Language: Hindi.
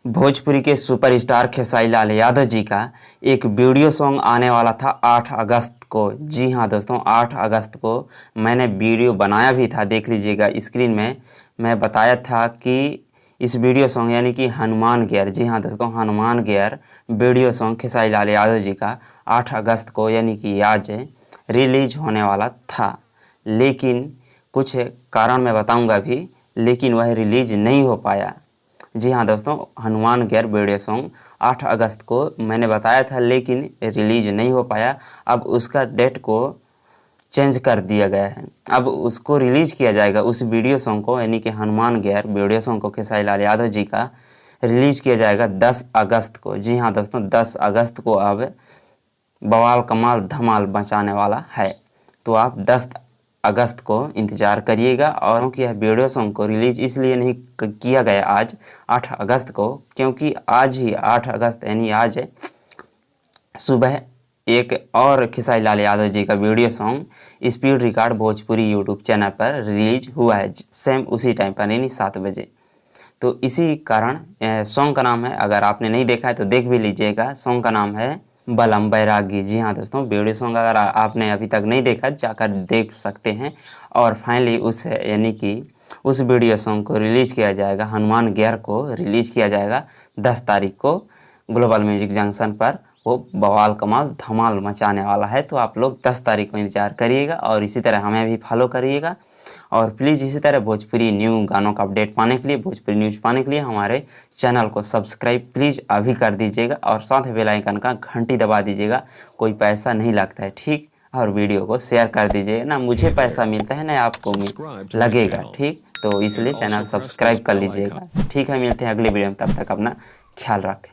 भोजपुरी के सुपरस्टार खेसारी लाल यादव जी का एक वीडियो सॉन्ग आने वाला था 8 अगस्त को। जी हाँ दोस्तों, 8 अगस्त को मैंने वीडियो बनाया भी था, देख लीजिएगा स्क्रीन में। मैं बताया था कि इस वीडियो सॉन्ग यानी कि हनुमान गेयर, जी हाँ दोस्तों, Hanuman gear video song Khesari Lal Yadav ji का 8 अगस्त को यानी कि आज रिलीज होने वाला था। लेकिन कुछ कारण मैं बताऊंगा भी, लेकिन वह रिलीज नहीं हो पाया। जी हाँ दोस्तों, हनुमान गेयर वीडियो सॉन्ग 8 अगस्त को मैंने बताया था, लेकिन रिलीज नहीं हो पाया। अब उसका डेट को चेंज कर दिया गया है। अब उसको रिलीज किया जाएगा, उस वीडियो सॉन्ग को यानी कि हनुमान गेयर वीडियो सॉन्ग को खेसारी लाल यादव जी का रिलीज किया जाएगा 10 अगस्त को। जी हाँ दोस्तों, 10 अगस्त को अब बवाल कमाल धमाल मचाने वाला है। तो आप 10 अगस्त को इंतज़ार करिएगा। और क्योंकि यह वीडियो सॉन्ग को रिलीज इसलिए नहीं किया गया आज 8 अगस्त को, क्योंकि आज ही 8 अगस्त यानी आज सुबह एक और खेसारी लाल यादव जी का video song speed record Bhojpuri YouTube channel पर रिलीज हुआ है, सेम उसी टाइम पर यानी 7 बजे। तो इसी कारण सॉन्ग का नाम है, अगर आपने नहीं देखा है तो देख भी लीजिएगा। सॉन्ग का नाम है बलम बैरागी। जी हाँ दोस्तों, वीडियो सॉन्ग अगर आपने अभी तक नहीं देखा जाकर देख सकते हैं। और फाइनली उस यानी कि उस वीडियो सॉन्ग को रिलीज़ किया जाएगा, हनुमान गेयर को रिलीज़ किया जाएगा 10 तारीख को ग्लोबल म्यूजिक जंक्शन पर। वो बवाल कमाल धमाल मचाने वाला है। तो आप लोग 10 तारीख को इंतज़ार करिएगा और इसी तरह हमें भी फॉलो करिएगा। और प्लीज़ इसी तरह भोजपुरी न्यू गानों का अपडेट पाने के लिए, भोजपुरी न्यूज़ पाने के लिए हमारे चैनल को सब्सक्राइब प्लीज़ अभी कर दीजिएगा और साथ ही बेल आइकन का घंटी दबा दीजिएगा। कोई पैसा नहीं लगता है, ठीक। और वीडियो को शेयर कर दीजिएगा, ना मुझे पैसा मिलता है ना आपको लगेगा, ठीक। तो इसलिए चैनल सब्सक्राइब कर लीजिएगा, ठीक है। मिलते हैं अगले वीडियो में, तब तक अपना ख्याल रखें।